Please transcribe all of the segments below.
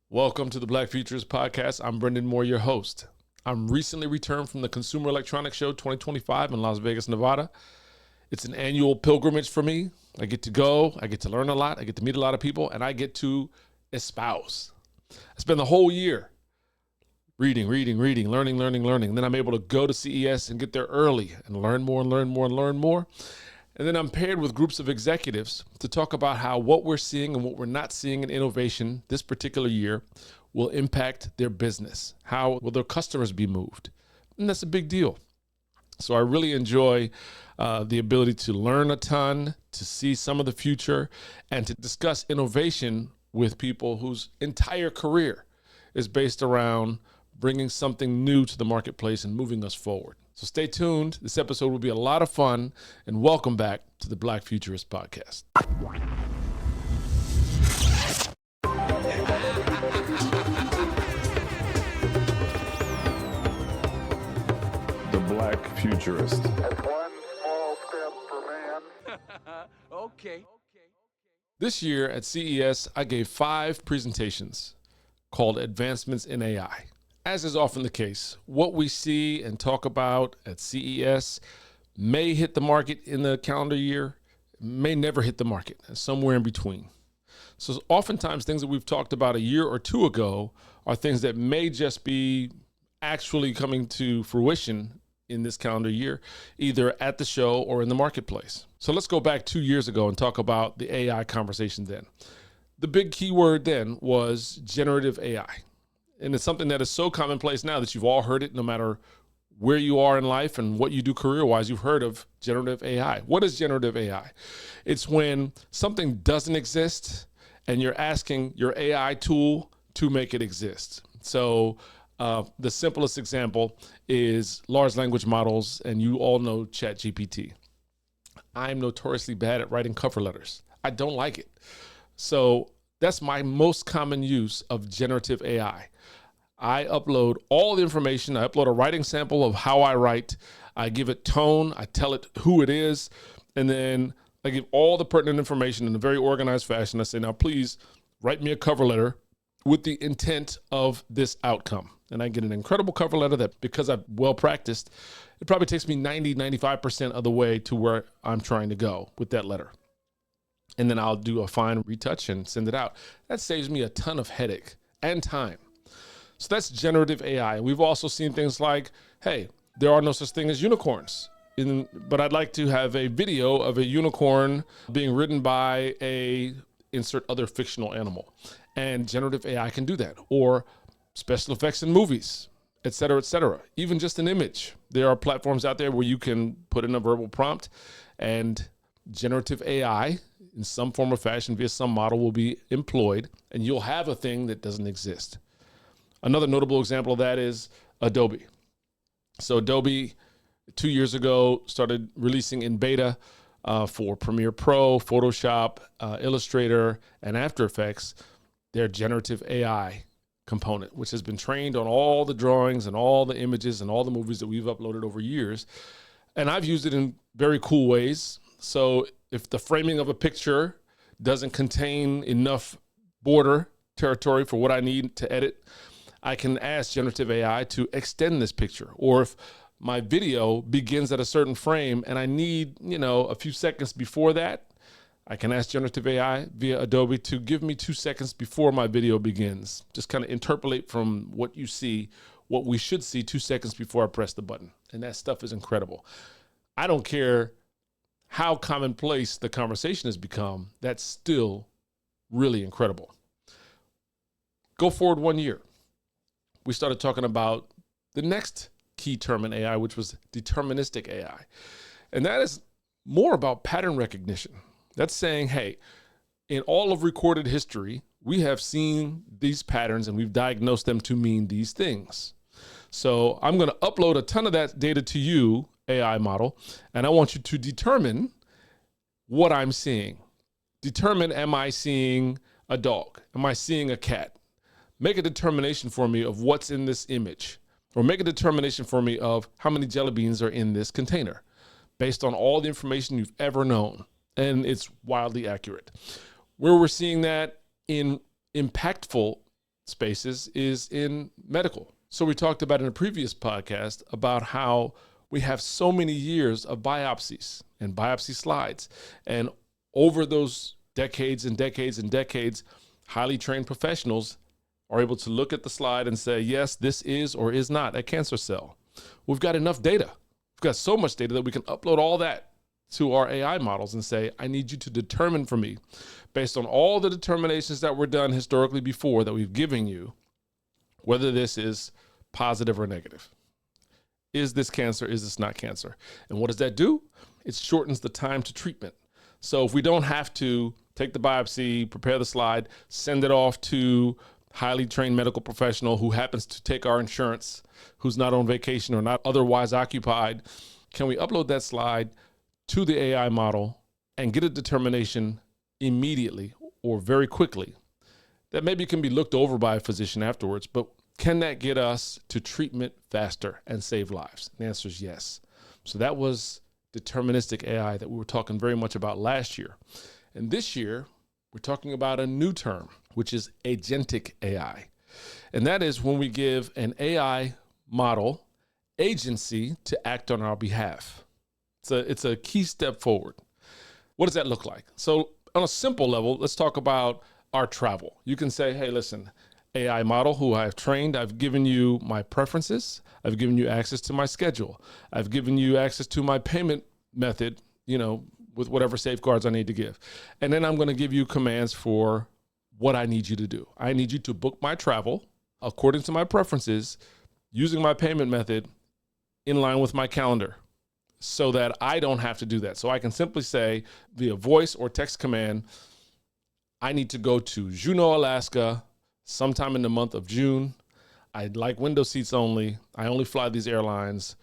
Welcome to the Black Futurist Podcast. I'm Bryndan Moore, your host. I'm recently returned from the Consumer Electronics Show 2025 in Las Vegas, Nevada. It's an annual pilgrimage for me. I get to go, I get to learn a lot, I get to meet a lot of people, and I get to espouse. I spend the whole year reading, learning. And then I'm able to go to CES and get there early and learn more. And then I'm paired with groups of executives to talk about how what we're seeing and what we're not seeing in innovation this particular year will impact their business. How will their customers be moved? And that's a big deal. So I really enjoy the ability to learn a ton, to see some of the future, and to discuss innovation with people whose entire career is based around bringing something new to the marketplace and moving us forward. So stay tuned. This episode will be a lot of fun, and welcome back to the Black Futurist Podcast. The Black Futurist. That's one small step for man. Okay. This year at CES, I gave 5 presentations called Advancements in AI. As is often the case, what we see and talk about at CES may hit the market in the calendar year, may never hit the market, somewhere in between. So oftentimes things that we've talked about a year or two ago are things that may just be actually coming to fruition in this calendar year, either at the show or in the marketplace. So let's go back 2 years ago and talk about the AI conversation then. The big key word then was generative AI. And it's something that is so commonplace now that you've all heard it, no matter where you are in life and what you do career-wise, you've heard of generative AI. What is generative AI? It's when something doesn't exist and you're asking your AI tool to make it exist. So the simplest example is large language models, and you all know ChatGPT. I'm notoriously bad at writing cover letters. I don't like it. So that's my most common use of generative AI. I upload all the information. I upload a writing sample of how I write. I give it tone. I tell it who it is. And then I give all the pertinent information in a very organized fashion. I say, now please write me a cover letter with the intent of this outcome. And I get an incredible cover letter that, because I've well practiced, it probably takes me 95% of the way to where I'm trying to go with that letter. And then I'll do a fine retouch and send it out. That saves me a ton of headache and time. So that's generative AI. We've also seen things like, hey, there are no such thing as unicorns, but I'd like to have a video of a unicorn being ridden by a insert other fictional animal. And generative AI can do that. Or special effects in movies, et cetera, even just an image. There are platforms out there where you can put in a verbal prompt and generative AI in some form or fashion via some model will be employed, and you'll have a thing that doesn't exist. Another notable example of that is Adobe. So Adobe 2 years ago started releasing in beta for Premiere Pro, Photoshop, Illustrator, and After Effects, their generative AI component, which has been trained on all the drawings and all the images and all the movies that we've uploaded over years. And I've used it in very cool ways. So if the framing of a picture doesn't contain enough border territory for what I need to edit, I can ask generative AI to extend this picture. Or if my video begins at a certain frame and I need, a few seconds before that, I can ask generative AI via Adobe to give me 2 seconds before my video begins. Just kind of interpolate from what you see, what we should see 2 seconds before I press the button. And that stuff is incredible. I don't care how commonplace the conversation has become, that's still really incredible. Go forward 1 year. We started talking about the next key term in AI, which was deterministic AI. And that is more about pattern recognition. That's saying, hey, in all of recorded history, we have seen these patterns and we've diagnosed them to mean these things. So I'm going to upload a ton of that data to you, AI model, and I want you to determine what I'm seeing. Determine, am I seeing a dog? Am I seeing a cat? Make a determination for me of what's in this image, or make a determination for me of how many jelly beans are in this container based on all the information you've ever known. And it's wildly accurate. Where we're seeing that in impactful spaces is in medical. So we talked about in a previous podcast about how we have so many years of biopsies and biopsy slides. And over those decades and decades and decades, highly trained professionals are able to look at the slide and say, yes, this is or is not a cancer cell. We've got enough data. We've got so much data that we can upload all that to our AI models and say, I need you to determine for me, based on all the determinations that were done historically before that we've given you, whether this is positive or negative. Is this cancer? Is this not cancer? And what does that do? It shortens the time to treatment. So if we don't have to take the biopsy, prepare the slide, send it off to highly trained medical professional who happens to take our insurance, who's not on vacation or not otherwise occupied, can we upload that slide to the AI model and get a determination immediately or very quickly that maybe can be looked over by a physician afterwards, but can that get us to treatment faster and save lives? And the answer is yes. So that was deterministic AI that we were talking very much about last year. And this year, we're talking about a new term, which is agentic AI. And that is when we give an AI model agency to act on our behalf. It's a key step forward. What does that look like? So on a simple level, let's talk about our travel. You can say, hey, listen, AI model who I've trained, I've given you my preferences. I've given you access to my schedule. I've given you access to my payment method, with whatever safeguards I need to give. And then I'm going to give you commands for what I need you to do. I need you to book my travel according to my preferences, using my payment method in line with my calendar so that I don't have to do that. So I can simply say via voice or text command, I need to go to Juneau, Alaska, sometime in the month of June. I'd like window seats only. I only fly these airlines.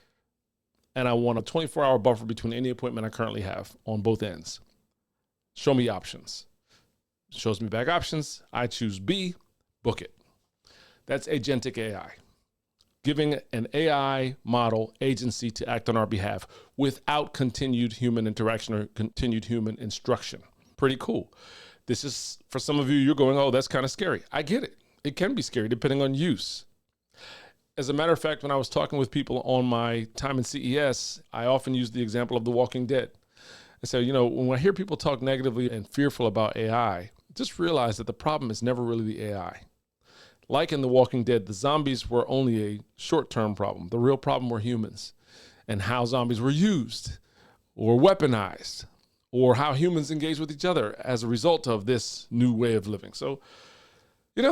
And I want a 24-hour buffer between any appointment I currently have on both ends. Show me options. Shows me back options. I choose B, book it. That's agentic AI. Giving an AI model agency to act on our behalf without continued human interaction or continued human instruction. Pretty cool. This is, for some of you, you're going, oh, that's kind of scary. I get it. It can be scary depending on use. As a matter of fact, when I was talking with people on my time in CES, I often use the example of The Walking Dead. And so, when I hear people talk negatively and fearful about AI, just realize that the problem is never really the AI. Like in The Walking Dead, the zombies were only a short-term problem. The real problem were humans and how zombies were used or weaponized or how humans engage with each other as a result of this new way of living. So, there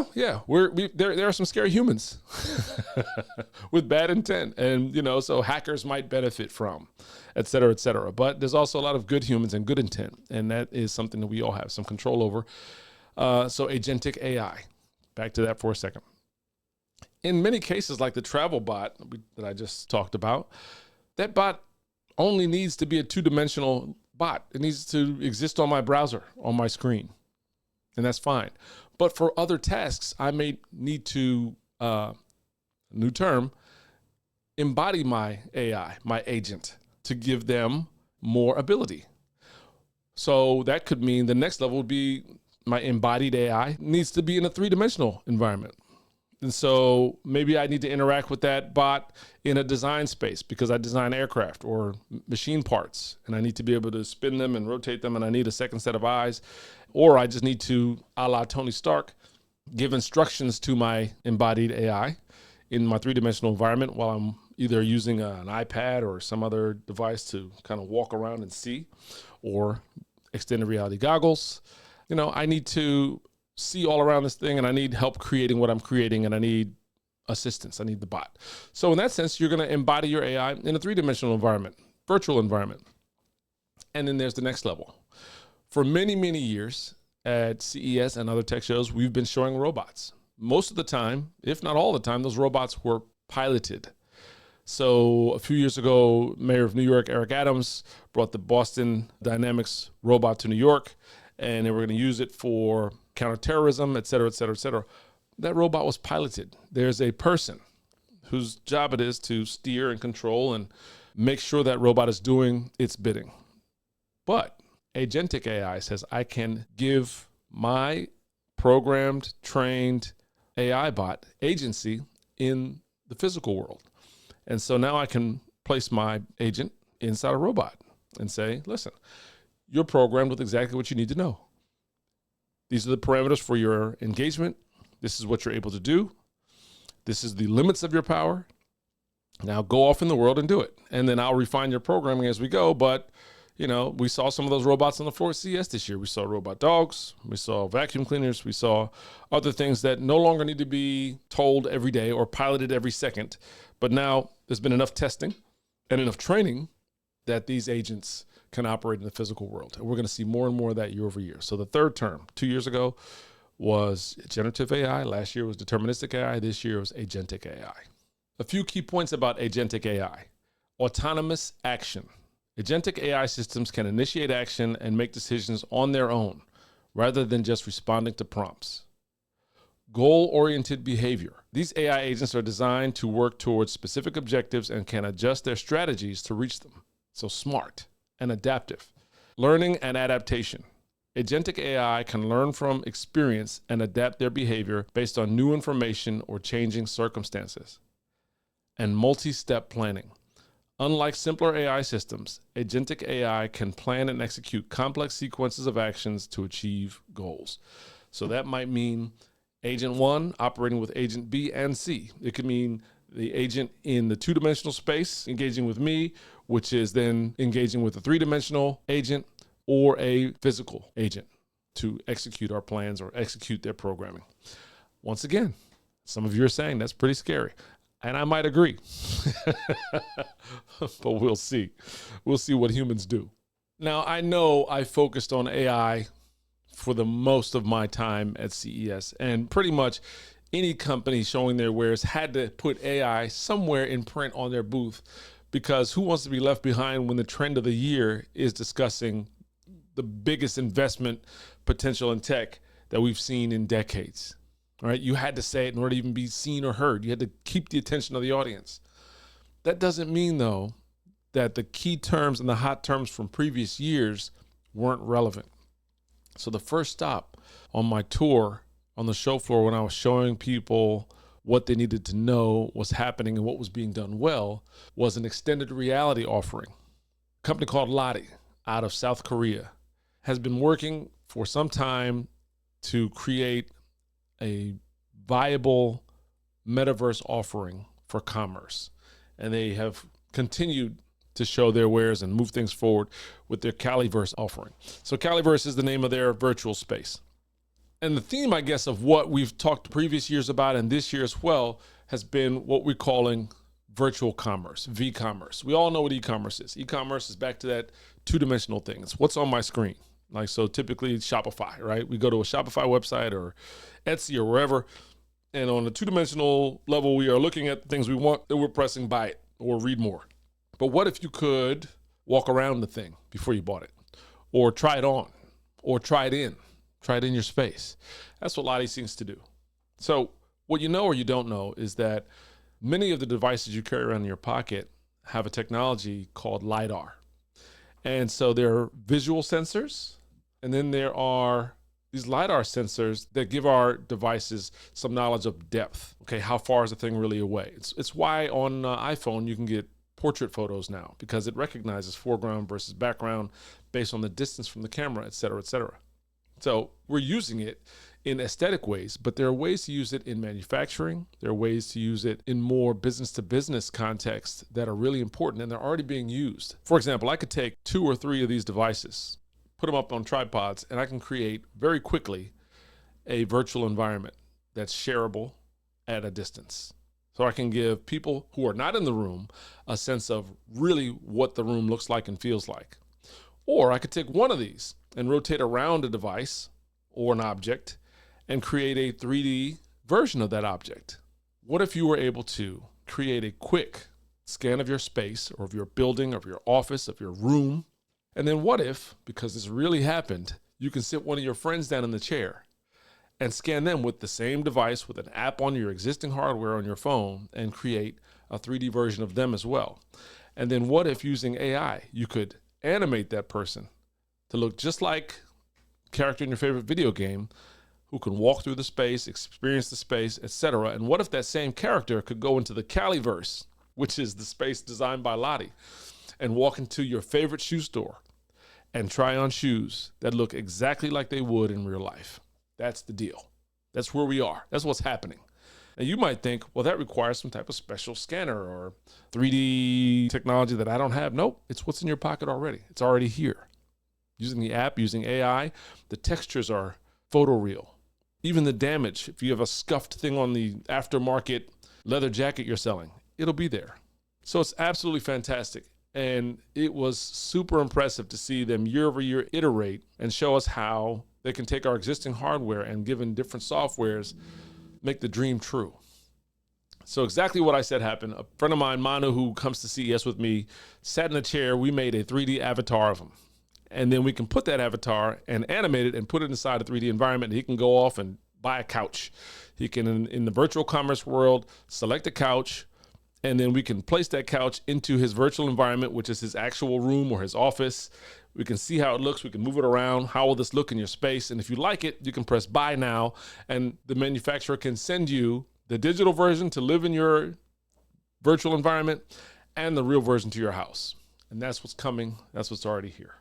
are some scary humans with bad intent, and so hackers might benefit from, et cetera, et cetera. But there's also a lot of good humans and good intent, and that is something that we all have some control over. So agentic AI, back to that for a second. In many cases, like the travel bot that I just talked about, that bot only needs to be a two-dimensional bot. It needs to exist on my browser, on my screen, and that's fine. But for other tasks, I may need to, new term, embody my AI, my agent, to give them more ability. So that could mean the next level would be my embodied AI needs to be in a three-dimensional environment. And so maybe I need to interact with that bot in a design space because I design aircraft or machine parts, and I need to be able to spin them and rotate them, and I need a second set of eyes. Or I just need to, a la Tony Stark, give instructions to my embodied AI in my three-dimensional environment while I'm either using an iPad or some other device to kind of walk around and see, or extended reality goggles. I need to see all around this thing, and I need help creating what I'm creating, and I need assistance. I need the bot. So in that sense, you're going to embody your AI in a three-dimensional environment, virtual environment. And then there's the next level. For many, many years at CES and other tech shows, we've been showing robots. Most of the time, if not all the time, those robots were piloted. So a few years ago, Mayor of New York, Eric Adams, brought the Boston Dynamics robot to New York, and they were going to use it for counterterrorism, et cetera, et cetera, et cetera. That robot was piloted. There's a person whose job it is to steer and control and make sure that robot is doing its bidding. But agentic AI says I can give my programmed, trained AI bot agency in the physical world. And so now I can place my agent inside a robot and say, listen, you're programmed with exactly what you need to know. These are the parameters for your engagement. This is what you're able to do. This is the limits of your power. Now go off in the world and do it. And then I'll refine your programming as we go. But, you know, we saw some of those robots on the floor at CES this year. We saw robot dogs. We saw vacuum cleaners. We saw other things that no longer need to be told every day or piloted every second. But now there's been enough testing and enough training that these agents can operate in the physical world. And we're going to see more and more of that year over year. So the third term, 2 years ago, was generative AI. Last year was deterministic AI. This year was agentic AI. A few key points about agentic AI. Autonomous action. Agentic AI systems can initiate action and make decisions on their own rather than just responding to prompts. Goal-oriented behavior. These AI agents are designed to work towards specific objectives and can adjust their strategies to reach them. So smart and adaptive. Learning and adaptation. Agentic AI can learn from experience and adapt their behavior based on new information or changing circumstances. And multi-step planning. Unlike simpler AI systems, agentic AI can plan and execute complex sequences of actions to achieve goals. So that might mean Agent 1 operating with Agent B and C. It could mean the agent in the two-dimensional space engaging with me, which is then engaging with a three-dimensional agent or a physical agent to execute our plans or execute their programming. Once again, some of you are saying that's pretty scary. And I might agree, but we'll see. We'll see what humans do. Now, I know I focused on AI for the most of my time at CES, and pretty much any company showing their wares had to put AI somewhere in print on their booth, because who wants to be left behind when the trend of the year is discussing the biggest investment potential in tech that we've seen in decades? All right, you had to say it in order to even be seen or heard. You had to keep the attention of the audience. That doesn't mean, though, that the key terms and the hot terms from previous years weren't relevant. So the first stop on my tour on the show floor, when I was showing people what they needed to know was happening and what was being done well, was an extended reality offering. A company called Lottie out of South Korea has been working for some time to create a viable metaverse offering for commerce. And they have continued to show their wares and move things forward with their Caliverse offering. So Caliverse is the name of their virtual space. And the theme, I guess, of what we've talked previous years about and this year as well has been what we're calling virtual commerce, v-commerce. We all know what e-commerce is. E-commerce is back to that two-dimensional thing. It's what's on my screen. Like, so typically Shopify, right? We go to a Shopify website or Etsy or wherever, and on a two-dimensional level, we are looking at the things we want, and we're pressing buy it or read more. But what if you could walk around the thing before you bought it, or try it on, or try it in your space? That's what Lottie seems to do. So what you know or you don't know is that many of the devices you carry around in your pocket have a technology called LiDAR. And so there are visual sensors, and then there are these LiDAR sensors that give our devices some knowledge of depth. Okay, how far is the thing really away? It's why on iPhone you can get portrait photos now, because it recognizes foreground versus background based on the distance from the camera, et cetera, et cetera. So we're using it in aesthetic ways, but there are ways to use it in manufacturing. There are ways to use it in more business-to-business contexts that are really important, and they're already being used. For example, I could take 2 or 3 of these devices, put them up on tripods, and I can create very quickly a virtual environment that's shareable at a distance. So I can give people who are not in the room a sense of really what the room looks like and feels like. Or I could take one of these and rotate around a device or an object and create a 3D version of that object. What if you were able to create a quick scan of your space or of your building, of your office, of your room? And then what if, because this really happened, you can sit one of your friends down in the chair and scan them with the same device with an app on your existing hardware on your phone and create a 3D version of them as well? And then what if, using AI, you could animate that person to look just like a character in your favorite video game who can walk through the space, experience the space, etc. And what if that same character could go into the Caliverse, which is the space designed by Lottie, and walk into your favorite shoe store and try on shoes that look exactly like they would in real life? That's the deal. That's where we are. That's what's happening. And you might think, well, that requires some type of special scanner or 3D technology that I don't have. Nope, it's what's in your pocket already. It's already here. Using the app, using AI, the textures are photoreal. Even the damage, if you have a scuffed thing on the aftermarket leather jacket you're selling, it'll be there. So it's absolutely fantastic. And it was super impressive to see them year over year iterate and show us how they can take our existing hardware and, given different softwares, make the dream true. So exactly what I said happened. A friend of mine, Manu, who comes to CES with me, sat in a chair. We made a 3D avatar of him. And then we can put that avatar and animate it and put it inside a 3D environment. He can go off and buy a couch. He can, in the virtual commerce world, select a couch, and then we can place that couch into his virtual environment, which is his actual room or his office. We can see how it looks. We can move it around. How will this look in your space? And if you like it, you can press buy now, and the manufacturer can send you the digital version to live in your virtual environment and the real version to your house. And that's what's coming. That's what's already here.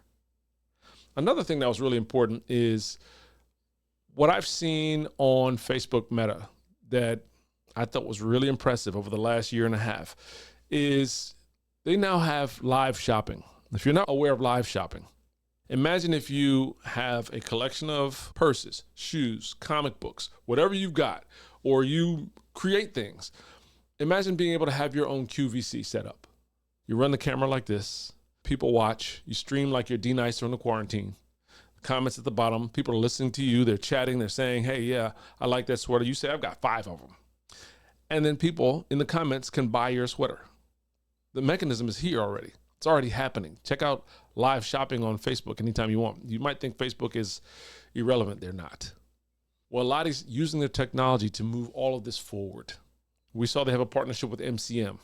Another thing that was really important is what I've seen on Facebook Meta that I thought was really impressive over the last year and a half is they now have live shopping. If you're not aware of live shopping, imagine if you have a collection of purses, shoes, comic books, whatever you've got, or you create things. Imagine being able to have your own QVC set up. You run the camera like this. People watch. You stream like you're D-Nice during the quarantine. Comments at the bottom. People are listening to you. They're chatting. They're saying, hey, yeah, I like that sweater. You say, I've got 5 of them. And then people in the comments can buy your sweater. The mechanism is here already. It's already happening. Check out live shopping on Facebook anytime you want. You might think Facebook is irrelevant. They're not. Well, Lottie's using their technology to move all of this forward. We saw they have a partnership with MCM.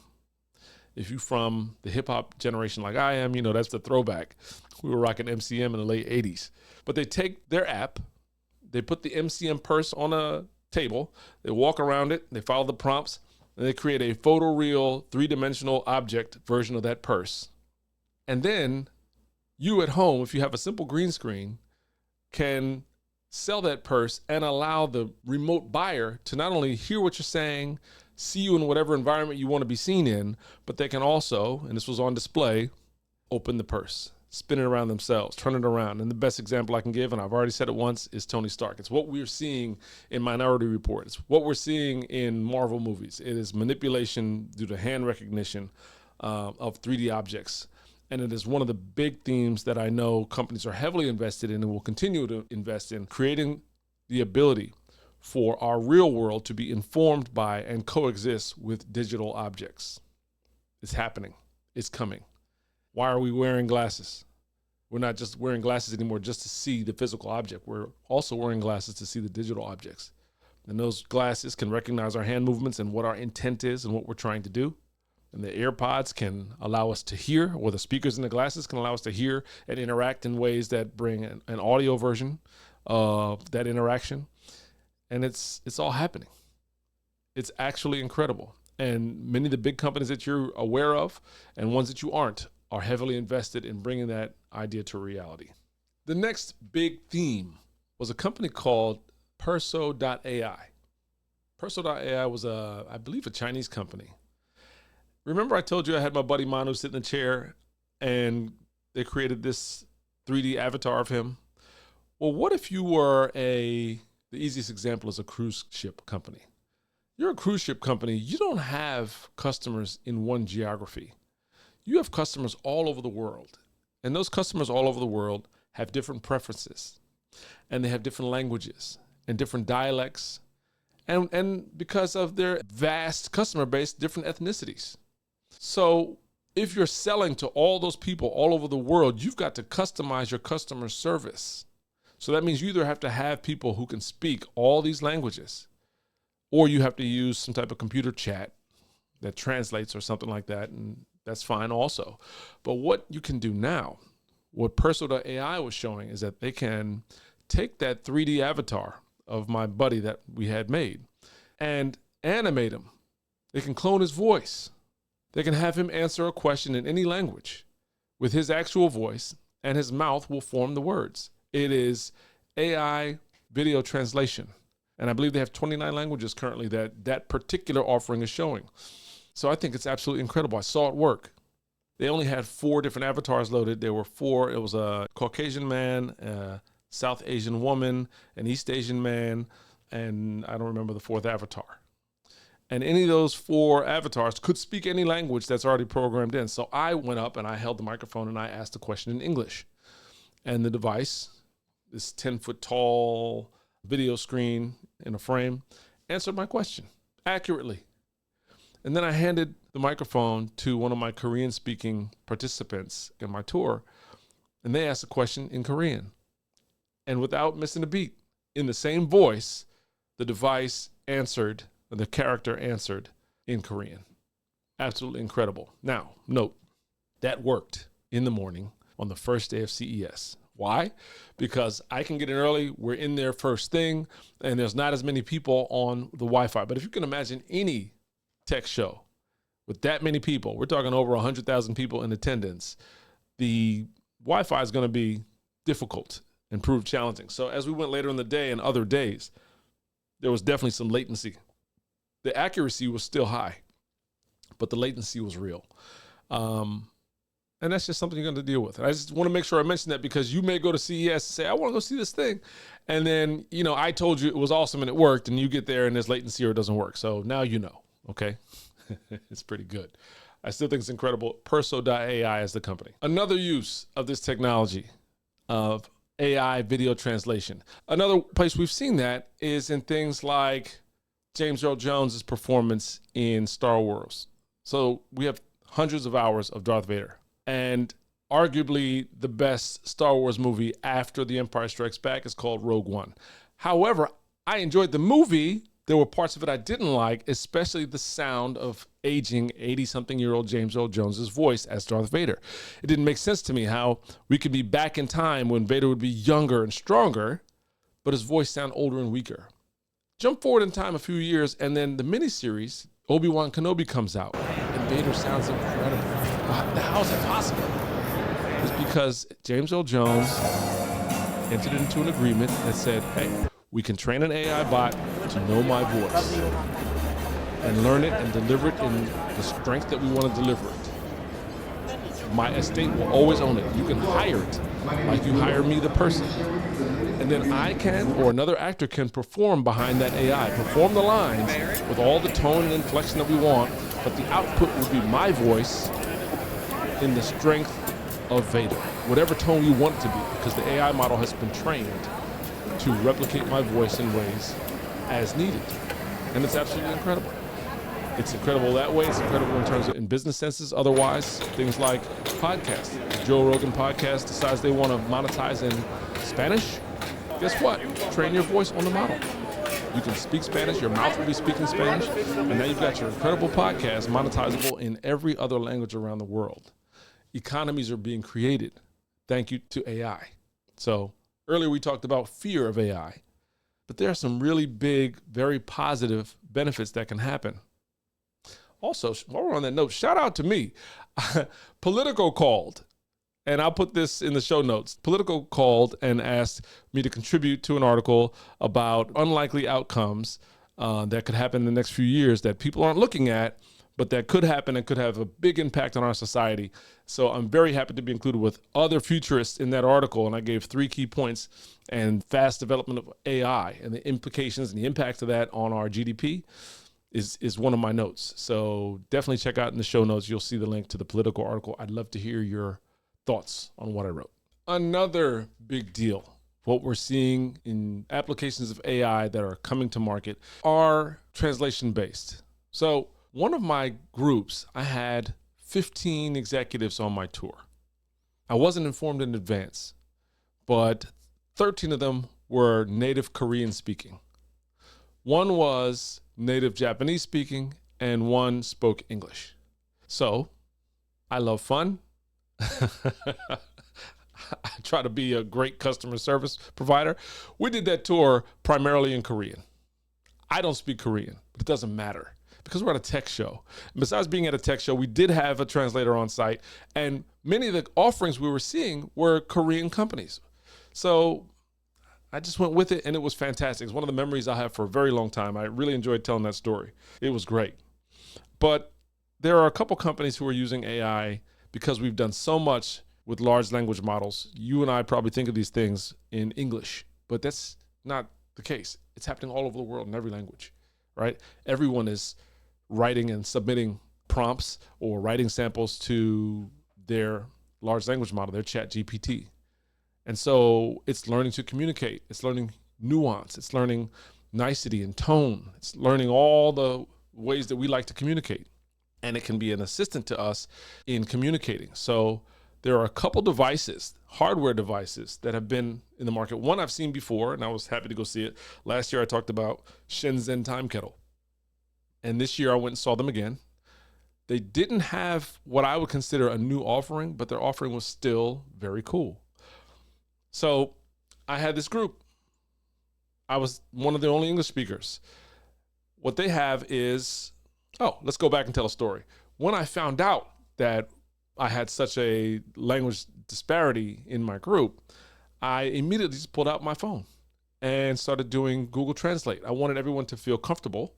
If you're from the hip hop generation like I am, you know, that's the throwback. We were rocking MCM in the late 80s. But they take their app, they put the MCM purse on a table, they walk around it, they follow the prompts, and they create a photoreal 3-dimensional object version of that purse. And then you at home, if you have a simple green screen, can sell that purse and allow the remote buyer to not only hear what you're saying, see you in whatever environment you want to be seen in, but they can also, and this was on display, open the purse, spin it around themselves, turn it around. And the best example I can give, and I've already said it once, is Tony Stark. It's what we're seeing in Minority Report. It's what we're seeing in Marvel movies. It is manipulation due to hand recognition of 3D objects. And it is one of the big themes that I know companies are heavily invested in and will continue to invest in, creating the ability for our real world to be informed by and coexist with digital objects. It's happening. It's coming. Why are we wearing glasses? We're not just wearing glasses anymore just to see the physical object. We're also wearing glasses to see the digital objects. And those glasses can recognize our hand movements and what our intent is and what we're trying to do. And the AirPods can allow us to hear, or the speakers in the glasses can allow us to hear and interact in ways that bring an audio version of that interaction. And it's all happening. It's actually incredible. And many of the big companies that you're aware of and ones that you aren't are heavily invested in bringing that idea to reality. The next big theme was a company called Perso.ai. Perso.ai was I believe a Chinese company. Remember I told you I had my buddy Manu sit in a chair and they created this 3D avatar of him? Well, what if you were the easiest example is a cruise ship company. You're a cruise ship company. You don't have customers in one geography. You have customers all over the world. And those customers all over the world have different preferences. And they have different languages and different dialects. And because of their vast customer base, different ethnicities. So if you're selling to all those people all over the world, you've got to customize your customer service. So that means you either have to have people who can speak all these languages, or you have to use some type of computer chat that translates or something like that, and that's fine also. But what you can do now, what Perso.ai was showing, is that they can take that 3D avatar of my buddy that we had made and animate him. They can clone his voice. They can have him answer a question in any language with his actual voice, and his mouth will form the words. It is AI video translation. And I believe they have 29 languages currently that particular offering is showing. So I think it's absolutely incredible. I saw it work. They only had 4 different avatars loaded. There were 4. It was a Caucasian man, a South Asian woman, an East Asian man, and I don't remember the 4th avatar. And any of those 4 avatars could speak any language that's already programmed in. So I went up and I held the microphone and I asked the question in English. And the device, this 10-foot tall video screen in a frame, answered my question accurately. And then I handed the microphone to one of my Korean-speaking participants in my tour, and they asked a question in Korean. And without missing a beat, in the same voice, the device answered, the character answered in Korean. Absolutely incredible. Now, note, that worked in the morning on the first day of CES. Why? Because I can get in early, we're in there first thing, and there's not as many people on the Wi-Fi. But if you can imagine any tech show with that many people, we're talking over 100,000 people in attendance, the Wi-Fi is going to be difficult and prove challenging. So as we went later in the day and other days, there was definitely some latency. The accuracy was still high, but the latency was real. And that's just something you're going to deal with. And I just want to make sure I mention that because you may go to CES and say, I want to go see this thing. And then, I told you it was awesome and it worked, and you get there and there's latency or it doesn't work. So now you know, okay? It's pretty good. I still think it's incredible. Perso.ai is the company. Another use of this technology of AI video translation. Another place we've seen that is in things like James Earl Jones's performance in Star Wars. So we have hundreds of hours of Darth Vader. And arguably the best Star Wars movie after The Empire Strikes Back is called Rogue One. However, I enjoyed the movie. There were parts of it I didn't like, especially the sound of aging 80-something-year-old James Earl Jones's voice as Darth Vader. It didn't make sense to me how we could be back in time when Vader would be younger and stronger, but his voice sound older and weaker. Jump forward in time a few years, and then the miniseries, Obi-Wan Kenobi, comes out, and Vader sounds incredible. How is that possible? It's because James Earl Jones entered into an agreement that said, hey, we can train an AI bot to know my voice and learn it and deliver it in the strength that we want to deliver it. My estate will always own it. You can hire it like you hire me, the person. And then I can, or another actor can, perform behind that AI, perform the lines with all the tone and inflection that we want, but the output will be my voice in the strength of Vader, whatever tone you want it to be, because the AI model has been trained to replicate my voice in ways as needed. And it's absolutely incredible. It's incredible that way. It's incredible in terms of in business senses. Otherwise, things like podcasts. The Joe Rogan podcast decides they want to monetize in Spanish. Guess what? Train your voice on the model. You can speak Spanish, your mouth will be speaking Spanish, and now you've got your incredible podcast monetizable in every other language around the world. Economies are being created thank you to AI. So earlier we talked about fear of AI, but there are some really big, very positive benefits that can happen. Also, while we're on that note, shout out to me. Politico called, and I'll put this in the show notes. Politico called and asked me to contribute to an article about unlikely outcomes that could happen in the next few years that people aren't looking at, but that could happen and could have a big impact on our society. So I'm very happy to be included with other futurists in that article, and I gave 3 key points. And fast development of AI and the implications and the impact of that on our GDP is one of my notes. So definitely check out in the show notes. You'll see the link to the Politico article. I'd love to hear your thoughts on what I wrote. Another big deal, what we're seeing in applications of AI that are coming to market are translation-based. So one of my groups, I had 15 executives on my tour. I wasn't informed in advance, but 13 of them were native Korean speaking. One was native Japanese speaking, and one spoke English. So I love fun. I try to be a great customer service provider. We did that tour primarily in Korean. I don't speak Korean, but it doesn't matter because we're at a tech show. And besides being at a tech show, we did have a translator on site, and many of the offerings we were seeing were Korean companies. So I just went with it, and it was fantastic. It's one of the memories I have for a very long time. I really enjoyed telling that story. It was great. But there are a couple companies who are using AI because we've done so much with large language models. You and I probably think of these things in English, but that's not the case. It's happening all over the world in every language, right? Everyone is writing and submitting prompts or writing samples to their large language model, their chat GPT. And so it's learning to communicate. It's learning nuance. It's learning nicety and tone. It's learning all the ways that we like to communicate. And it can be an assistant to us in communicating. So there are a couple devices, hardware devices, that have been in the market. One I've seen before, and I was happy to go see it. Last year I talked about Shenzhen time Kettle. And this year I went and saw them again. They didn't have what I would consider a new offering, but their offering was still very cool. So I had this group. I was one of the only English speakers. What they have is, let's go back and tell a story. When I found out that I had such a language disparity in my group, I immediately just pulled out my phone and started doing Google Translate. I wanted everyone to feel comfortable.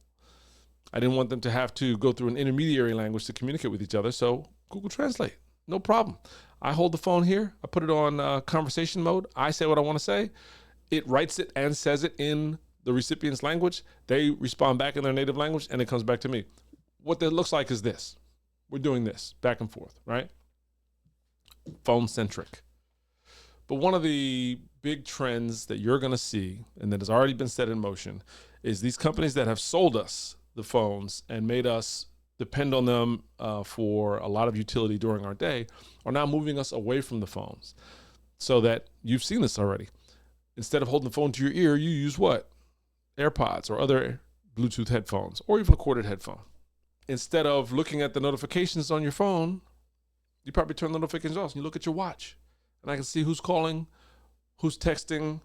I didn't want them to have to go through an intermediary language to communicate with each other. So Google Translate, no problem. I hold the phone here. I put it on conversation mode. I say what I want to say. It writes it and says it in the recipient's language. They respond back in their native language, and it comes back to me. What that looks like is this. We're doing this back and forth, right? Phone-centric. But one of the big trends that you're going to see, and that has already been set in motion, is these companies that have sold us the phones and made us depend on them for a lot of utility during our day are now moving us away from the phones. So that you've seen this already. Instead of holding the phone to your ear, you use what? AirPods or other Bluetooth headphones, or even a corded headphone. Instead of looking at the notifications on your phone, you probably turn the notifications off and you look at your watch. And I can see who's calling, who's texting,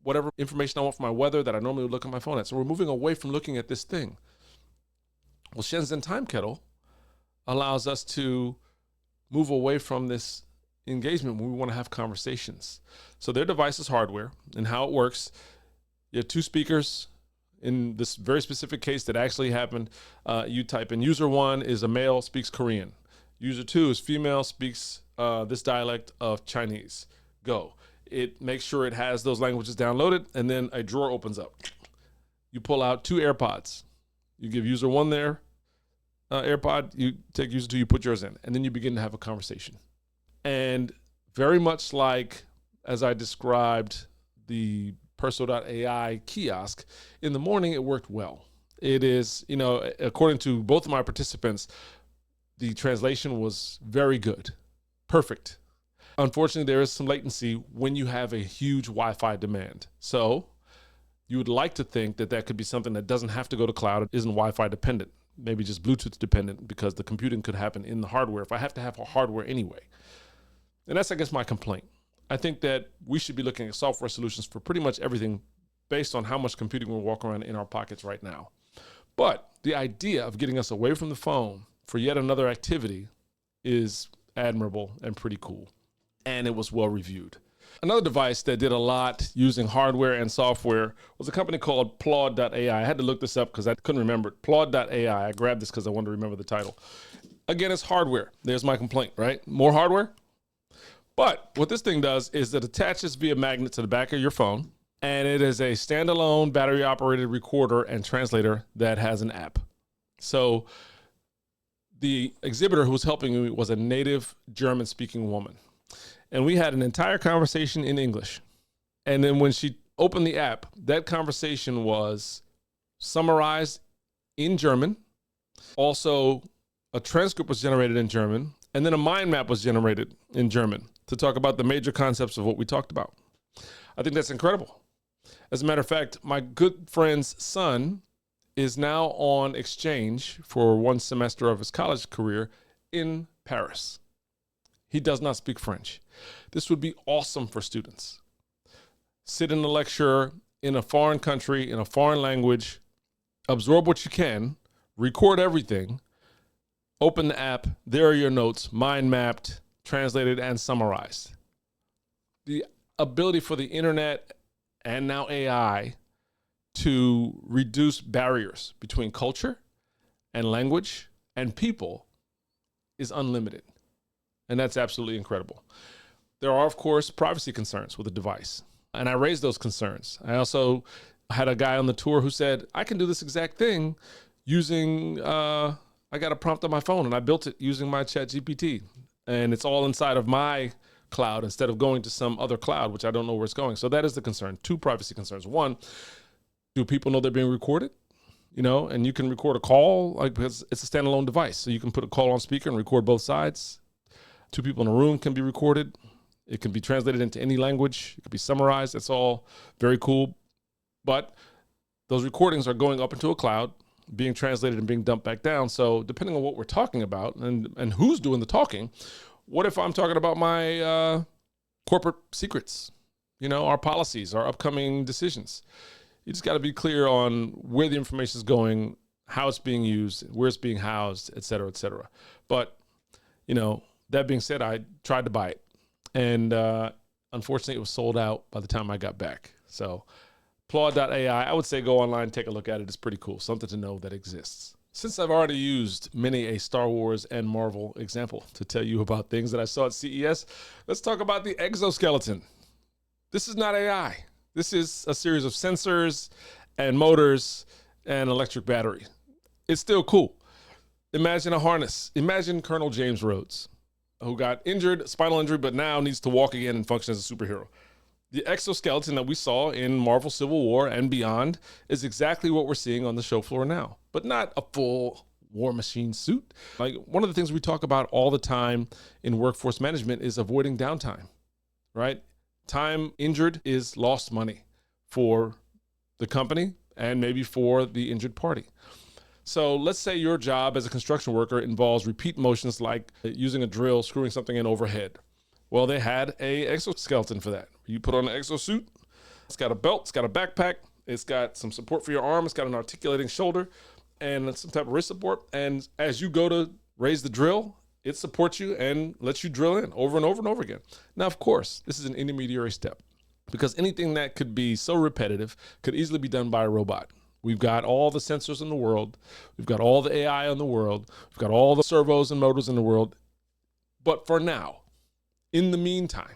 whatever information I want for my weather that I normally would look at my phone at. So we're moving away from looking at this thing. Well, Shenzhen Time Kettle allows us to move away from this engagement when we want to have conversations. So their device is hardware, and how it works, you have two speakers. In this very specific case that actually happened, you type in user 1 is a male, speaks Korean. User 2 is female, speaks this dialect of Chinese. Go. It makes sure it has those languages downloaded, and then a drawer opens up. You pull out 2 AirPods. You give user 1 their AirPod, you take user 2, you put yours in, and then you begin to have a conversation. And very much like, as I described the Plaud.ai kiosk, in the morning it worked well. It is, according to both of my participants, the translation was very good, perfect. Unfortunately, there is some latency when you have a huge Wi-Fi demand. So you would like to think that that could be something that doesn't have to go to cloud, it isn't Wi-Fi dependent, maybe just Bluetooth dependent, because the computing could happen in the hardware if I have to have a hardware anyway. And that's, I guess, my complaint. I think that we should be looking at software solutions for pretty much everything based on how much computing we walk around in our pockets right now. But the idea of getting us away from the phone for yet another activity is admirable and pretty cool. And it was well reviewed. Another device that did a lot using hardware and software was a company called Plaud.ai. I had to look this up because I couldn't remember it. Plaud.ai. I grabbed this because I wanted to remember the title. Again, it's hardware. There's my complaint, right? More hardware? But what this thing does is it attaches via magnet to the back of your phone, and it is a standalone battery-operated recorder and translator that has an app. So the exhibitor who was helping me was a native German-speaking woman, and we had an entire conversation in English. And then when she opened the app, that conversation was summarized in German. Also, a transcript was generated in German, and then a mind map was generated in German to talk about the major concepts of what we talked about. I think that's incredible. As a matter of fact, my good friend's son is now on exchange for 1 semester of his college career in Paris. He does not speak French. This would be awesome for students. Sit in a lecture in a foreign country, in a foreign language, absorb what you can, record everything, open the app, there are your notes, mind mapped, translated, and summarized. The ability for the internet and now AI to reduce barriers between culture and language and people is unlimited. And that's absolutely incredible. There are, of course, privacy concerns with the device. And I raised those concerns. I also had a guy on the tour who said, I can do this exact thing using, I got a prompt on my phone and I built it using my ChatGPT. And it's all inside of my cloud instead of going to some other cloud, which I don't know where it's going. So that is the concern. Two privacy concerns. One, do people know they're being recorded? You know, and you can record a call, like, because it's a standalone device. So you can put a call on speaker and record both sides. Two people in a room can be recorded. It can be translated into any language. It can be summarized. It's all very cool. But those recordings are going up into a cloud, being translated and being dumped back down. So depending on what we're talking about and who's doing the talking, what if I'm talking about my corporate secrets, you know, our policies, our upcoming decisions? You just got to be clear on where the information is going, how it's being used, where it's being housed, et cetera, et cetera. But, you know, that being said, I tried to buy it. And unfortunately, it was sold out by the time I got back. So Plaud.ai, I would say go online, take a look at it. It's pretty cool. Something to know that exists. Since I've already used many a Star Wars and Marvel example to tell you about things that I saw at CES, let's talk about the exoskeleton. This is not AI. This is a series of sensors and motors and electric battery. It's still cool. Imagine a harness. Imagine Colonel James Rhodes, who got injured, spinal injury, but now needs to walk again and function as a superhero. The exoskeleton that we saw in Marvel Civil War and beyond is exactly what we're seeing on the show floor now, but not a full war machine suit. Like, one of the things we talk about all the time in workforce management is avoiding downtime, right? Time injured is lost money for the company and maybe for the injured party. So let's say your job as a construction worker involves repeat motions like using a drill, screwing something in overhead. Well, they had a exoskeleton for that. You put on an exosuit, it's got a belt, it's got a backpack, it's got some support for your arm, it's got an articulating shoulder and some type of wrist support. And as you go to raise the drill, it supports you and lets you drill in over and over and over again. Now, of course, this is an intermediary step because anything that could be so repetitive could easily be done by a robot. We've got all the sensors in the world. We've got all the AI in the world. We've got all the servos and motors in the world. But for now, in the meantime,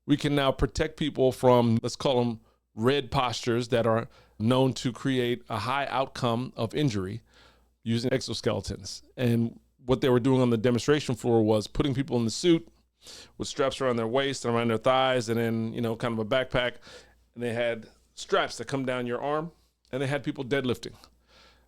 we can now protect people from, let's call them red postures that are known to create a high outcome of injury using exoskeletons. And what they were doing on the demonstration floor was putting people in the suit with straps around their waist and around their thighs and then, you know, kind of a backpack. And they had straps that come down your arm. And they had people deadlifting.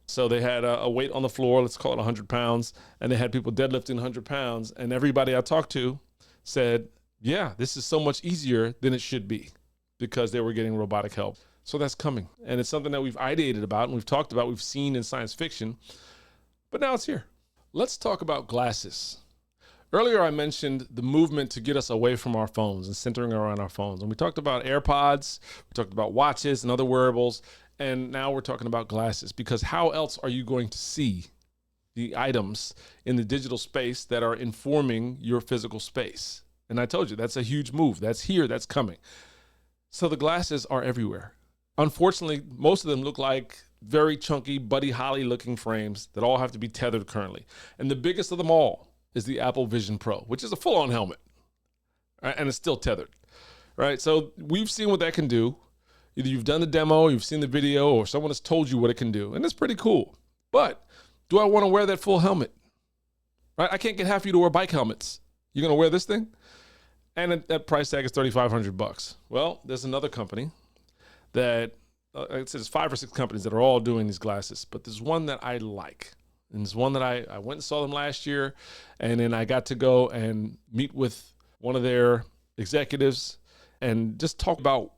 So they had a weight on the floor, let's call it 100 pounds, and they had people deadlifting 100 pounds. And everybody I talked to said, yeah, this is so much easier than it should be because they were getting robotic help. So that's coming. And it's something that we've ideated about and we've talked about, we've seen in science fiction, but now it's here. Let's talk about glasses. Earlier, I mentioned the movement to get us away from our phones and centering around our phones. And we talked about AirPods, we talked about watches and other wearables. And now we're talking about glasses, because how else are you going to see the items in the digital space that are informing your physical space? And I told you, that's a huge move. That's here, that's coming. So the glasses are everywhere. Unfortunately, most of them look like very chunky Buddy Holly looking frames that all have to be tethered currently. And the biggest of them all is the Apple Vision Pro, which is a full-on helmet, right? And it's still tethered, right? So we've seen what that can do. Either you've done the demo, you've seen the video, or someone has told you what it can do. And it's pretty cool. But do I want to wear that full helmet? Right? I can't get half of you to wear bike helmets. You're going to wear this thing? And that price tag is $3,500. Well, there's another company that, it says 5 or 6 companies that are all doing these glasses. But there's one that I like. And there's one that I went and saw them last year. And then I got to go and meet with one of their executives and just talk about,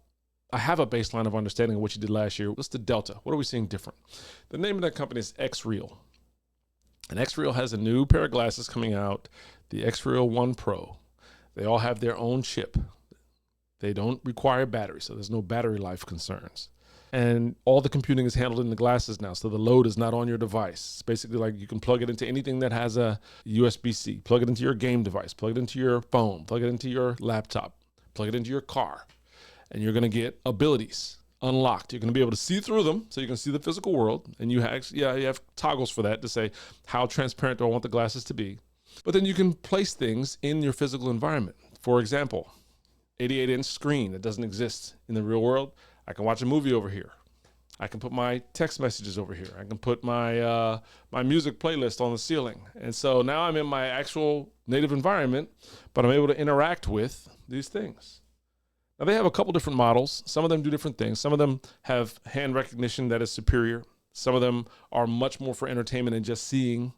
I have a baseline of understanding of what you did last year. What's the delta? What are we seeing different? The name of that company is XReal. And X-Real has a new pair of glasses coming out, the X-Real 1 Pro. They all have their own chip. They don't require battery, so there's no battery life concerns. And all the computing is handled in the glasses now, so the load is not on your device. It's basically like you can plug it into anything that has a USB-C, plug it into your game device, plug it into your phone, plug it into your laptop, plug it into your car, and you're going to get abilities unlocked. You're going to be able to see through them, so you can see the physical world, and you have toggles for that to say how transparent do I want the glasses to be. But then you can place things in your physical environment. For example, 88-inch screen that doesn't exist in the real world. I can watch a movie over here. I can put my text messages over here. I can put my my music playlist on the ceiling. And so now I'm in my actual native environment, but I'm able to interact with these things. Now they have a couple different models. Some of them do different things. Some of them have hand recognition that is superior. Some of them are much more for entertainment and just seeing.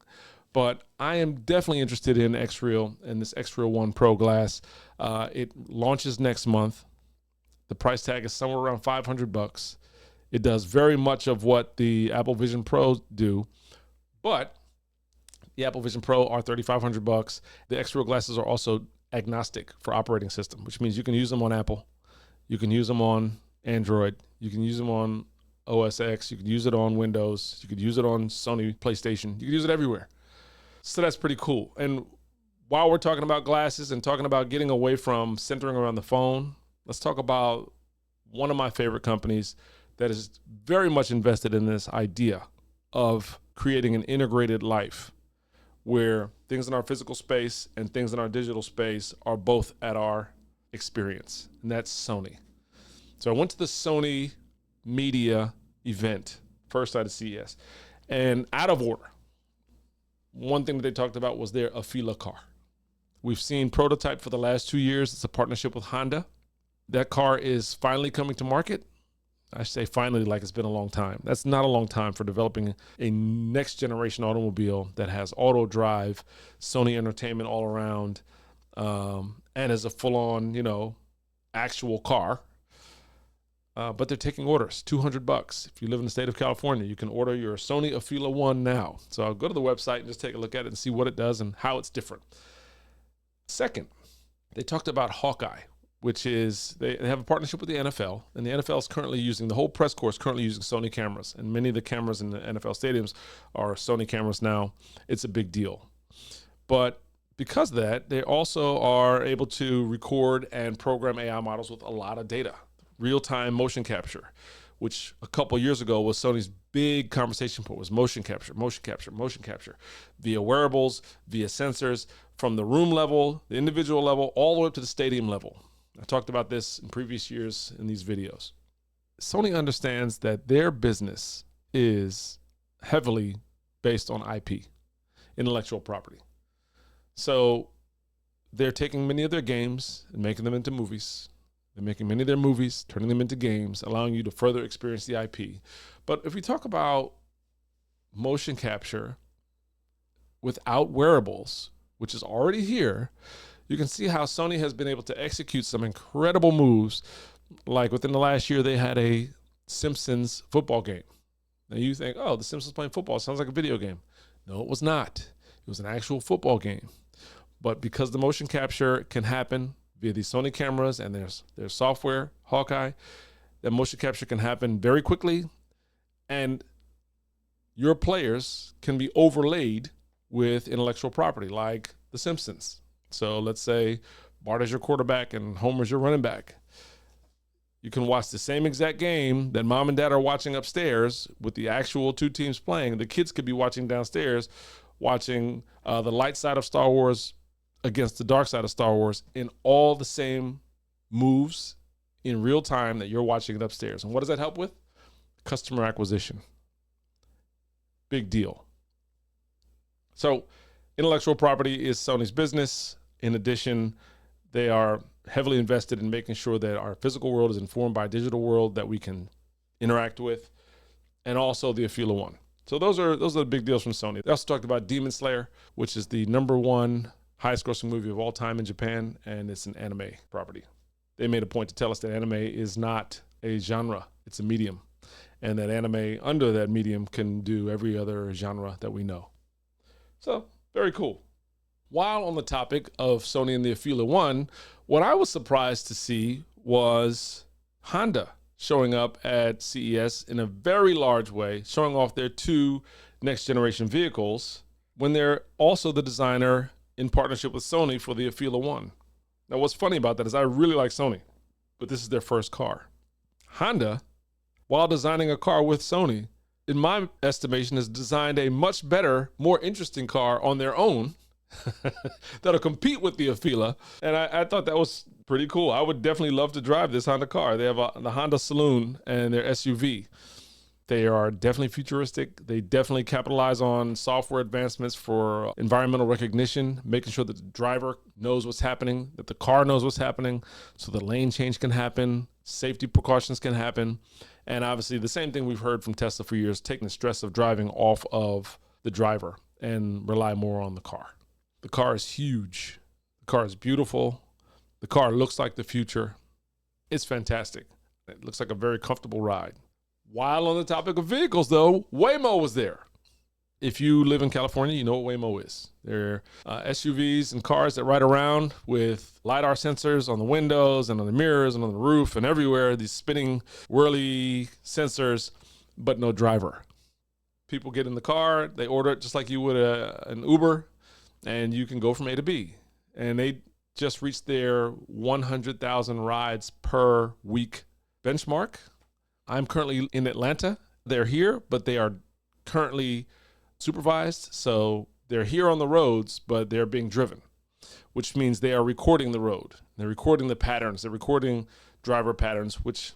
But I am definitely interested in X-Real and this X-Real 1 Pro glass. It launches next month. The price tag is somewhere around $500. It does very much of what the Apple Vision Pros do, but the Apple Vision Pro are $3,500. The X-Real glasses are also agnostic for operating system, which means you can use them on Apple, you can use them on Android, you can use them on OS X, you can use it on Windows, you could use it on Sony PlayStation, you can use it everywhere. So that's pretty cool. And while we're talking about glasses and talking about getting away from centering around the phone, let's talk about one of my favorite companies that is very much invested in this idea of creating an integrated life where things in our physical space and things in our digital space are both at our experience, and that's Sony. So I went to the Sony media event, first night of CES, and out of order, one thing that they talked about was their Afeela car. We've seen prototype for the last 2 years. It's a partnership with Honda. That car is finally coming to market. I say finally like it's been a long time. That's not a long time for developing a next generation automobile that has auto drive, Sony entertainment all around, and is a full on, actual car. But they're taking orders, $200. If you live in the state of California, you can order your Sony Afeela 1 now. So I'll go to the website and just take a look at it and see what it does and how it's different. Second, they talked about Hawkeye, which is they have a partnership with the NFL, and the NFL is currently using, the whole press corps is currently using Sony cameras, and many of the cameras in the NFL stadiums are Sony cameras now. It's a big deal. But because of that, they also are able to record and program AI models with a lot of data, real-time motion capture, which a couple years ago was Sony's big conversation point, was motion capture, via wearables, via sensors, from the room level, the individual level, all the way up to the stadium level. I talked about this in previous years in these videos. Sony understands that their business is heavily based on IP, intellectual property. So they're taking many of their games and making them into movies. They're making many of their movies, turning them into games, allowing you to further experience the IP. But if we talk about motion capture without wearables, which is already here, you can see how Sony has been able to execute some incredible moves. Like within the last year, they had a Simpsons football game. Now you think, oh, the Simpsons playing football sounds like a video game. No, it was not. It was an actual football game. But because the motion capture can happen via these Sony cameras and their software, Hawkeye, that motion capture can happen very quickly, and your players can be overlaid with intellectual property like the Simpsons. So let's say Bart is your quarterback and Homer's your running back. You can watch the same exact game that mom and dad are watching upstairs with the actual two teams playing. The kids could be watching downstairs, watching the light side of Star Wars against the dark side of Star Wars in all the same moves in real time that you're watching it upstairs. And what does that help with? Customer acquisition. Big deal. So intellectual property is Sony's business. In addition, they are heavily invested in making sure that our physical world is informed by a digital world that we can interact with, and also the Afeela 1. So those are the big deals from Sony. They also talked about Demon Slayer, which is the #1 highest grossing movie of all time in Japan, and it's an anime property. They made a point to tell us that anime is not a genre, it's a medium, and that anime under that medium can do every other genre that we know. So very cool. While on the topic of Sony and the Afeela 1, what I was surprised to see was Honda showing up at CES in a very large way, showing off their two next generation vehicles when they're also the designer in partnership with Sony for the Afeela 1. Now, what's funny about that is I really like Sony, but this is their first car. Honda, while designing a car with Sony, in my estimation, has designed a much better, more interesting car on their own that'll compete with the Afeela. And I thought that was pretty cool. I would definitely love to drive this Honda car. They have the Honda Saloon and their SUV. They are definitely futuristic. They definitely capitalize on software advancements for environmental recognition, making sure that the driver knows what's happening, that the car knows what's happening, so the lane change can happen, safety precautions can happen. And obviously the same thing we've heard from Tesla for years, taking the stress of driving off of the driver and rely more on the car. The car is huge. The car is beautiful. The car looks like the future. It's fantastic. It looks like a very comfortable ride. While on the topic of vehicles, though, Waymo was there. If you live in California, you know what Waymo is. They're SUVs and cars that ride around with LiDAR sensors on the windows and on the mirrors and on the roof and everywhere, these spinning, whirly sensors, but no driver. People get in the car, they order it just like you would an Uber, and you can go from A to B. And they just reached their 100,000 rides per week benchmark. I'm currently in Atlanta. They're here, but they are currently supervised. So they're here on the roads, but they're being driven, which means they are recording the road. They're recording the patterns. They're recording driver patterns, which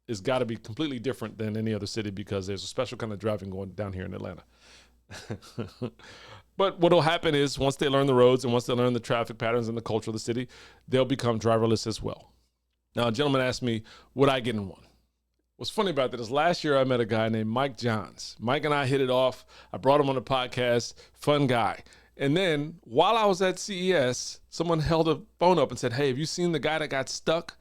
has got to be completely different than any other city because there's a special kind of driving going down here in Atlanta. But what will happen is once they learn the roads and once they learn the traffic patterns and the culture of the city, they'll become driverless as well. Now, a gentleman asked me, would I get in one? What's funny about that is last year I met a guy named Mike Johns. Mike and I hit it off. I brought him on the podcast, fun guy. And then while I was at CES, someone held a phone up and said, hey, have you seen the guy that got stuck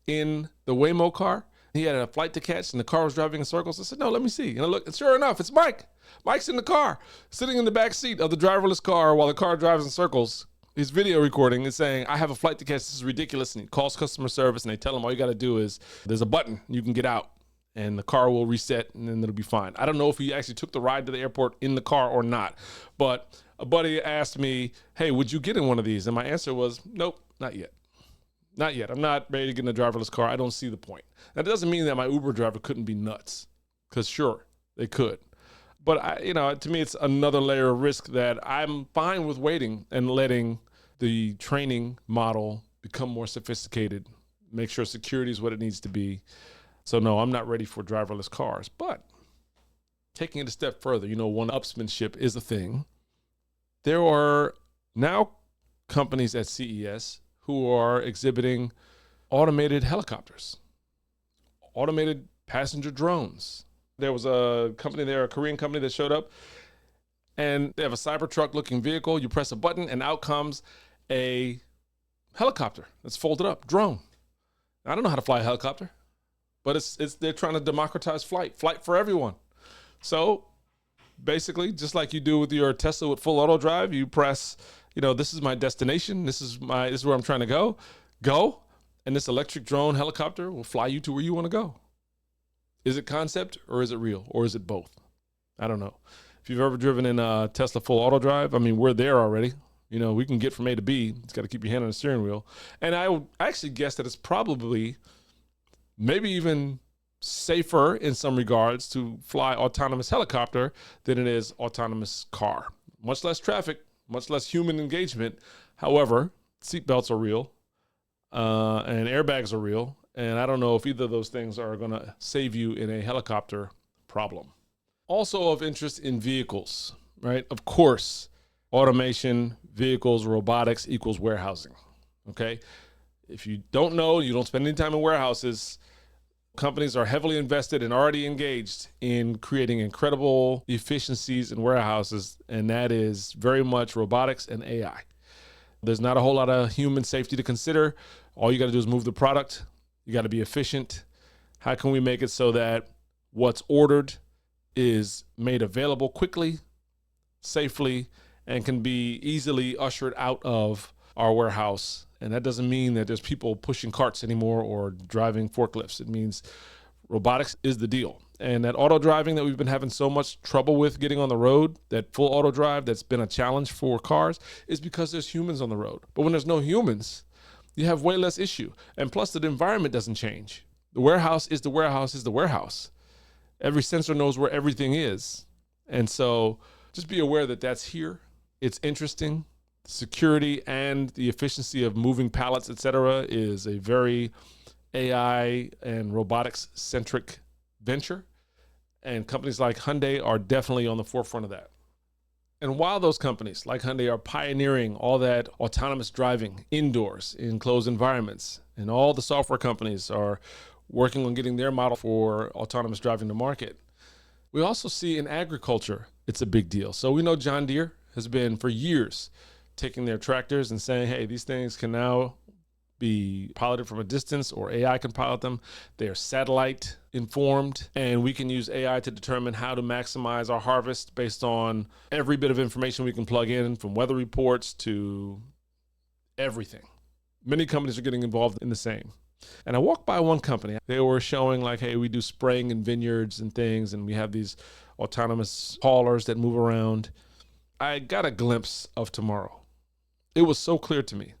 in the Waymo car? He had a flight to catch and the car was driving in circles. I said, no, let me see. And I looked, and sure enough, it's Mike. Mike's in the car, sitting in the back seat of the driverless car while the car drives in circles. He's video recording and saying, I have a flight to catch. This is ridiculous. And he calls customer service and they tell him all you got to do is there's a button. You can get out and the car will reset and then it'll be fine. I don't know if he actually took the ride to the airport in the car or not. But a buddy asked me, hey, would you get in one of these? And my answer was, nope, not yet. Not yet. I'm not ready to get in a driverless car. I don't see the point. That doesn't mean that my Uber driver couldn't be nuts, because sure, they could. But to me, it's another layer of risk that I'm fine with waiting and letting the training model become more sophisticated, make sure security is what it needs to be. So no, I'm not ready for driverless cars. But taking it a step further, one-upsmanship is a thing. There are now companies at CES who are exhibiting automated helicopters, automated passenger drones. There was a company there, a Korean company that showed up, and they have a Cybertruck looking vehicle. You press a button and out comes a helicopter that's folded up, drone. I don't know how to fly a helicopter, but they're trying to democratize flight for everyone. So basically, just like you do with your Tesla with full auto drive, you press, this is my destination. This is where I'm trying to go. And this electric drone helicopter will fly you to where you want to go. Is it concept or is it real or is it both? I don't know. If you've ever driven in a Tesla full auto drive, we're there already. We can get from A to B. It's got to keep your hand on the steering wheel. And I would actually guess that it's probably maybe even safer in some regards to fly autonomous helicopter than it is autonomous car. Much less traffic, much less human engagement. However, seatbelts are real and airbags are real. And I don't know if either of those things are going to save you in a helicopter problem. Also of interest in vehicles, right? Of course, automation, vehicles, robotics equals warehousing, okay? If you don't know, you don't spend any time in warehouses, companies are heavily invested and already engaged in creating incredible efficiencies in warehouses, and that is very much robotics and AI. There's not a whole lot of human safety to consider. All you got to do is move the product. You got to be efficient. How can we make it so that what's ordered is made available quickly, safely and can be easily ushered out of our warehouse. And that doesn't mean that there's people pushing carts anymore or driving forklifts. It means robotics is the deal. And that auto driving that we've been having so much trouble with getting on the road, that full auto drive that's been a challenge for cars, is because there's humans on the road. But when there's no humans, you have way less issue. And plus the environment doesn't change. The warehouse is the warehouse is the warehouse. Every sensor knows where everything is. And so just be aware that that's here. It's interesting. Security and the efficiency of moving pallets, et cetera, is a very AI and robotics centric venture. And companies like Hyundai are definitely on the forefront of that. And while those companies like Hyundai are pioneering all that autonomous driving indoors in closed environments, and all the software companies are working on getting their model for autonomous driving to market, we also see in agriculture, it's a big deal. So we know John Deere has been for years taking their tractors and saying, hey, these things can now be piloted from a distance, or AI can pilot them. They're satellite informed, and we can use AI to determine how to maximize our harvest based on every bit of information we can plug in, from weather reports to everything. Many companies are getting involved in the same. And I walked by one company. They were showing like, hey, we do spraying in vineyards and things, and we have these autonomous haulers that move around. I got a glimpse of tomorrow. It was so clear to me.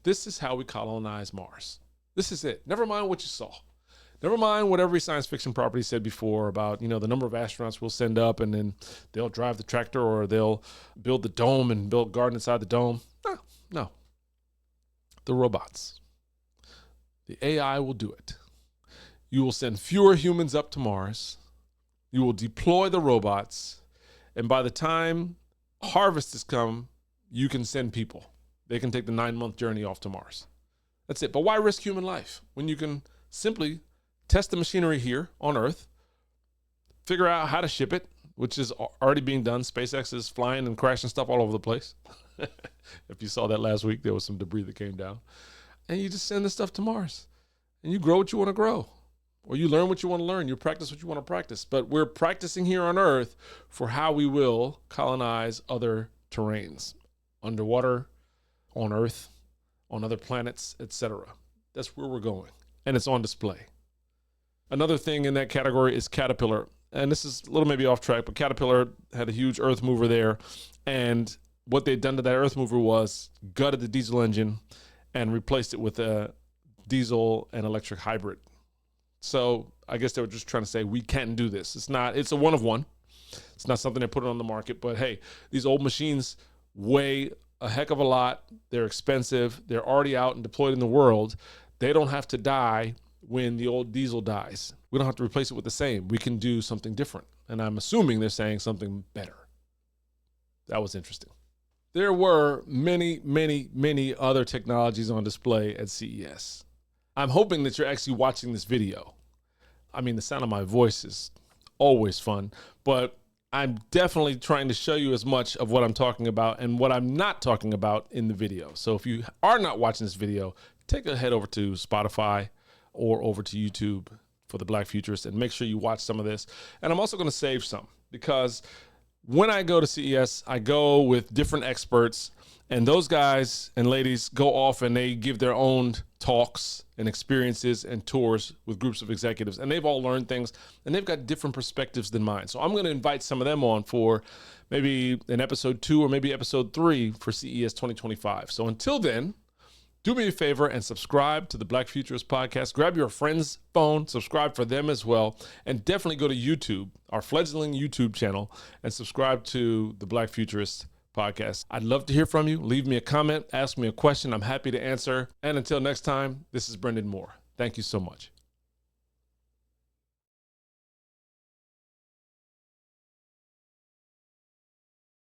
This is how we colonize Mars. This is it. Never mind what you saw. Never mind what every science fiction property said before about, the number of astronauts we'll send up and then they'll drive the tractor or they'll build the dome and build a garden inside the dome. No. The robots. The AI will do it. You will send fewer humans up to Mars. You will deploy the robots. And by the time harvest has come, you can send people. They can take the 9-month journey off to Mars. That's it. But why risk human life when you can simply test the machinery here on Earth, figure out how to ship it, which is already being done. SpaceX is flying and crashing stuff all over the place. If you saw that last week, there was some debris that came down. And you just send the stuff to Mars. And you grow what you want to grow. Or you learn what you want to learn. You practice what you want to practice. But we're practicing here on Earth for how we will colonize other terrains. Underwater, on Earth, on other planets, etc. That's where we're going. And it's on display. Another thing in that category is Caterpillar. And this is a little maybe off track, but Caterpillar had a huge earth mover there. And what they'd done to that earth mover was gutted the diesel engine and replaced it with a diesel and electric hybrid. So I guess they were just trying to say, we can't do this. It's a one of one. It's not something they put on the market, but hey, these old machines weigh a heck of a lot. They're expensive. They're already out and deployed in the world. They don't have to die when the old diesel dies. We don't have to replace it with the same. We can do something different. And I'm assuming they're saying something better. That was interesting. There were many, many, many other technologies on display at CES. I'm hoping that you're actually watching this video. I mean, the sound of my voice is always fun, but I'm definitely trying to show you as much of what I'm talking about and what I'm not talking about in the video. So if you are not watching this video, take a head over to Spotify or over to YouTube for the Black Futurist and make sure you watch some of this. And I'm also going to save some, because when I go to CES, I go with different experts, and those guys and ladies go off and they give their own talks and experiences and tours with groups of executives. And they've all learned things, and they've got different perspectives than mine. So I'm going to invite some of them on for maybe an episode 2 or maybe episode 3 for CES 2025. So until then, do me a favor and subscribe to the Black Futurist Podcast. Grab your friend's phone, subscribe for them as well, and definitely go to YouTube, our fledgling YouTube channel, and subscribe to the Black Futurist Podcast. I'd love to hear from you. Leave me a comment, ask me a question. I'm happy to answer. And until next time, this is Bryndan Moore. Thank you so much.